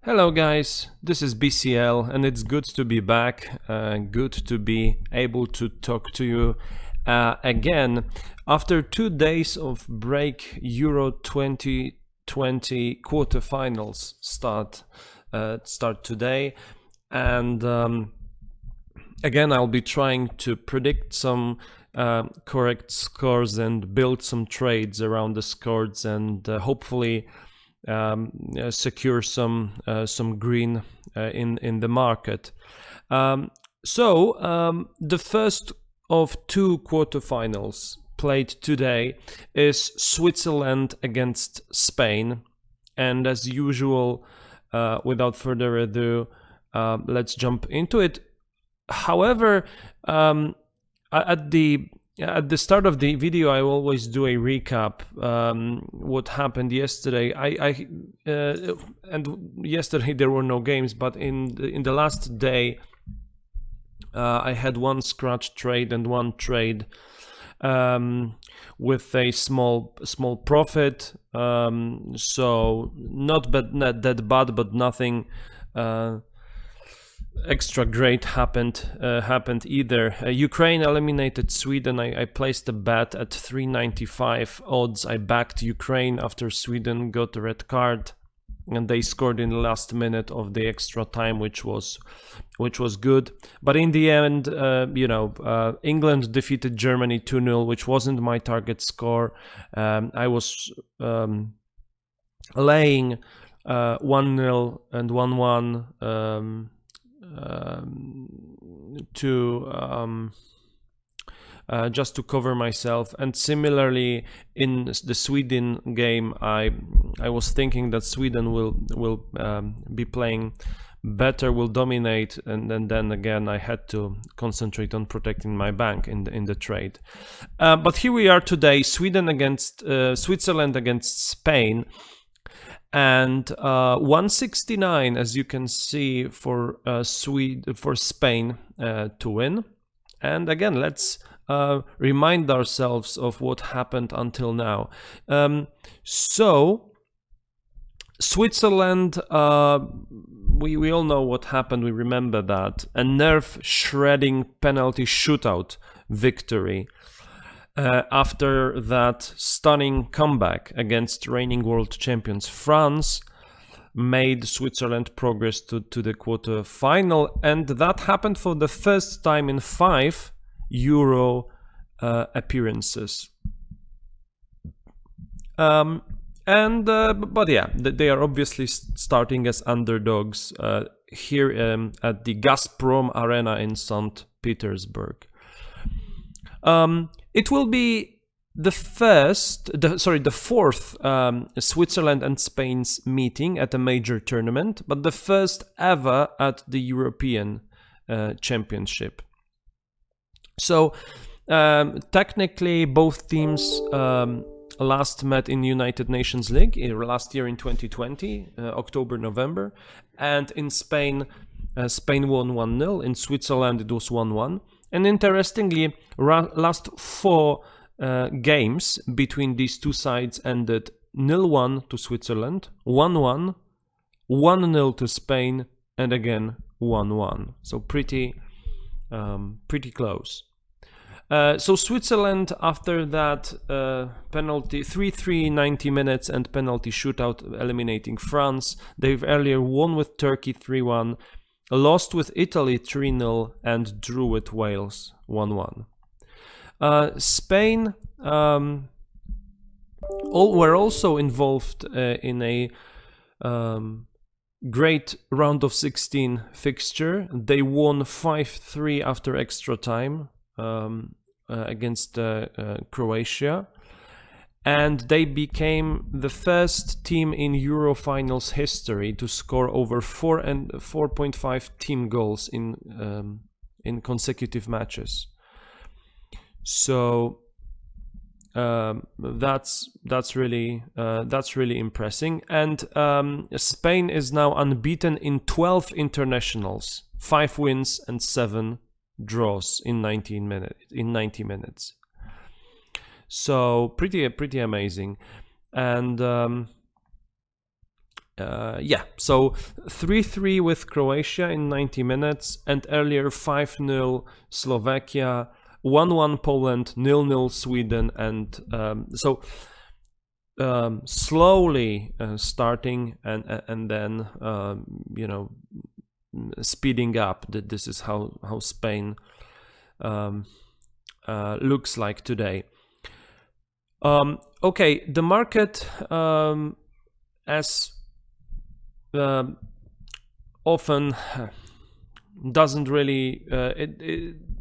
Hello guys, this is BCL and it's good to be back, good to be able to talk to you again. After 2 days of break, Euro 2020 quarterfinals start today, and again I'll be trying to predict some correct scores and build some trades around the scores and hopefully secure some green in the market. The first of two quarterfinals played today is Switzerland against Spain, and as usual, without further ado, let's jump into it. However, at the start of the video, I always do a recap what happened yesterday. And yesterday there were no games, but in the last day, I had one scratch trade and one trade with a small profit. So not that bad, but nothing extra great happened either. Ukraine eliminated Sweden. I placed a bet at 395 odds. I backed Ukraine after Sweden got a red card and they scored in the last minute of the extra time, which was good. But in the end, England defeated Germany 2-0, which wasn't my target score. I was laying 1-0 and 1-1 just to cover myself. And similarly in the Sweden game, I was thinking that Sweden will be playing better, will dominate, and then again I had to concentrate on protecting my bank in the trade. But here we are today, Switzerland against Spain. And 169, as you can see, for Spain to win. And again, let's remind ourselves of what happened until now. So Switzerland, we all know what happened. We remember that. A nerve-shredding penalty shootout victory. After that stunning comeback against reigning world champions France made Switzerland progress to the quarter-final, and that happened for the first time in 5 Euro appearances. But yeah, they are obviously starting as underdogs here at the Gazprom Arena in St. Petersburg. It will be the fourth Switzerland and Spain's meeting at a major tournament, but the first ever at the European Championship. So technically both teams last met in United Nations League last year in 2020, October, November, and in Spain, Spain won 1-0. In Switzerland it was 1-1. And interestingly, last 4 games between these two sides ended 0-1 to Switzerland, 1-1, 1-0 to Spain, and again 1-1. So pretty close. So Switzerland, after that penalty, 3-3, 90 minutes and penalty shootout eliminating France. They've earlier won with Turkey 3-1. Lost with Italy 3-0 and drew with Wales 1-1. Spain were also involved in a great round of 16 fixture. They won 5-3 after extra time against Croatia. And they became the first team in Eurofinals history to score over 4.5 team goals in consecutive matches. So that's really impressive. And Spain is now unbeaten in 12 internationals, 5 wins and 7 draws in 90 minutes. So pretty amazing. And yeah, so 3-3 with Croatia in 90 minutes, and earlier 5-0 Slovakia, 1-1 Poland, 0-0 Sweden, and so slowly starting and then you know, speeding up. That this is how Spain looks like today. Okay, the market as often doesn't really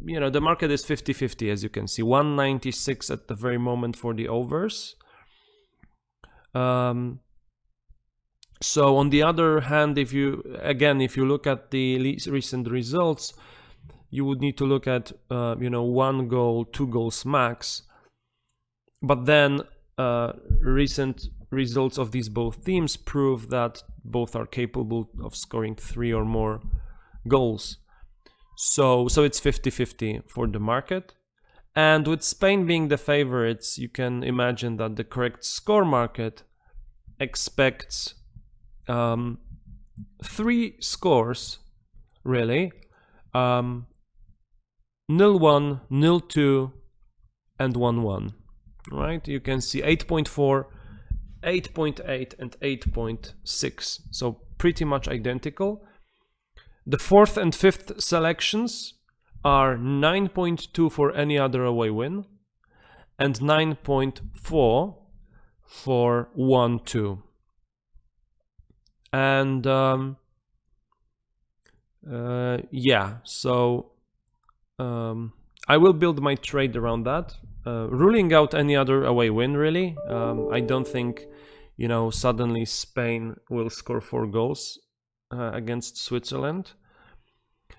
you know, the market is 50-50, as you can see, 196 at the very moment for the overs. So on the other hand, if you look at the recent results, you would need to look at you know, 1 goal, 2 goals max. But then recent results of these both teams prove that both are capable of scoring 3 or more goals. So it's 50-50 for the market. And with Spain being the favorites, you can imagine that the correct score market expects 3 scores, really. 0-1, 0-2, and 1-1. Right? You can see 8.4, 8.8, and 8.6. So pretty much identical. The 4th and 5th selections are 9.2 for any other away win and 9.4 for 1-2. And yeah, so I will build my trade around that, ruling out any other away win, really. I don't think, you know, suddenly Spain will score 4 goals against Switzerland.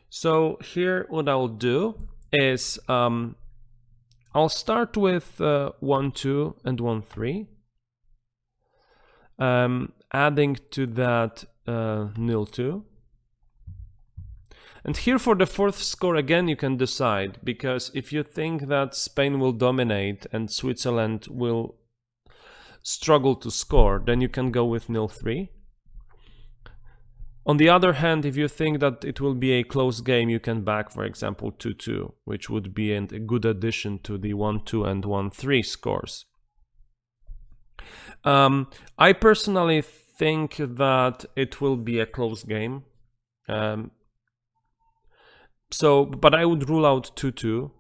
So here what I'll do is I'll start with 1-2 and 1-3, adding to that 0-2. And here for the 4th score, again, you can decide, because if you think that Spain will dominate and Switzerland will struggle to score, then you can go with 0-3. On the other hand, if you think that it will be a close game, you can back, for example, 2-2, which would be a good addition to the 1-2 and 1-3 scores. I personally think that it will be a close game. But I would rule out 2-2.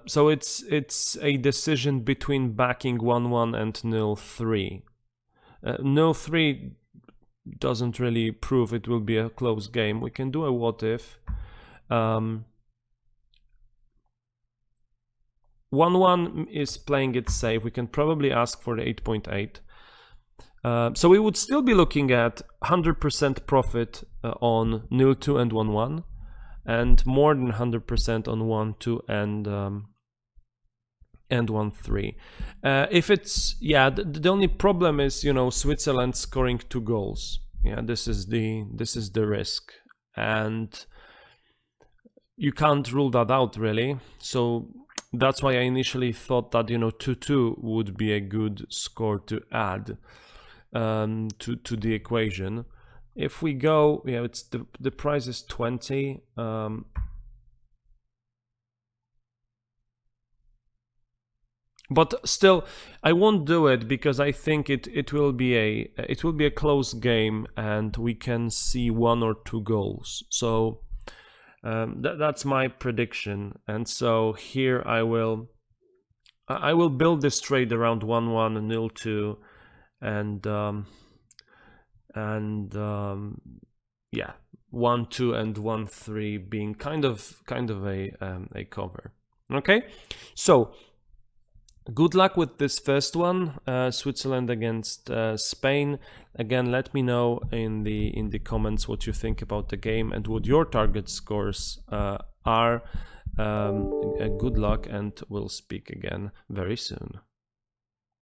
So it's a decision between backing 1-1 and 0-3. 0-3 doesn't really prove it will be a close game. We can do a what if. 1-1 is playing it safe. We can probably ask for the 8.8. So we would still be looking at 100% profit on 0-2 and 1-1, and more than 100% on 1-2 and 1-3. If it's, yeah, the only problem is, you know, Switzerland scoring 2 goals. Yeah, this is the risk, and you can't rule that out, really. So that's why I initially thought that, you know, 2-2 would be a good score to add to the equation. If we go, yeah, it's the price is 20. But still, I won't do it because I think it will be a close game and we can see 1 or 2 goals. So that's my prediction. And so here I will build this trade around 1-1 and 0-2, and yeah, 1-2 and 1-3 being kind of a cover. Okay, so good luck with this first one, Switzerland against Spain. Again, let me know in the comments what you think about the game and what your target scores are. Good luck, and we'll speak again very soon.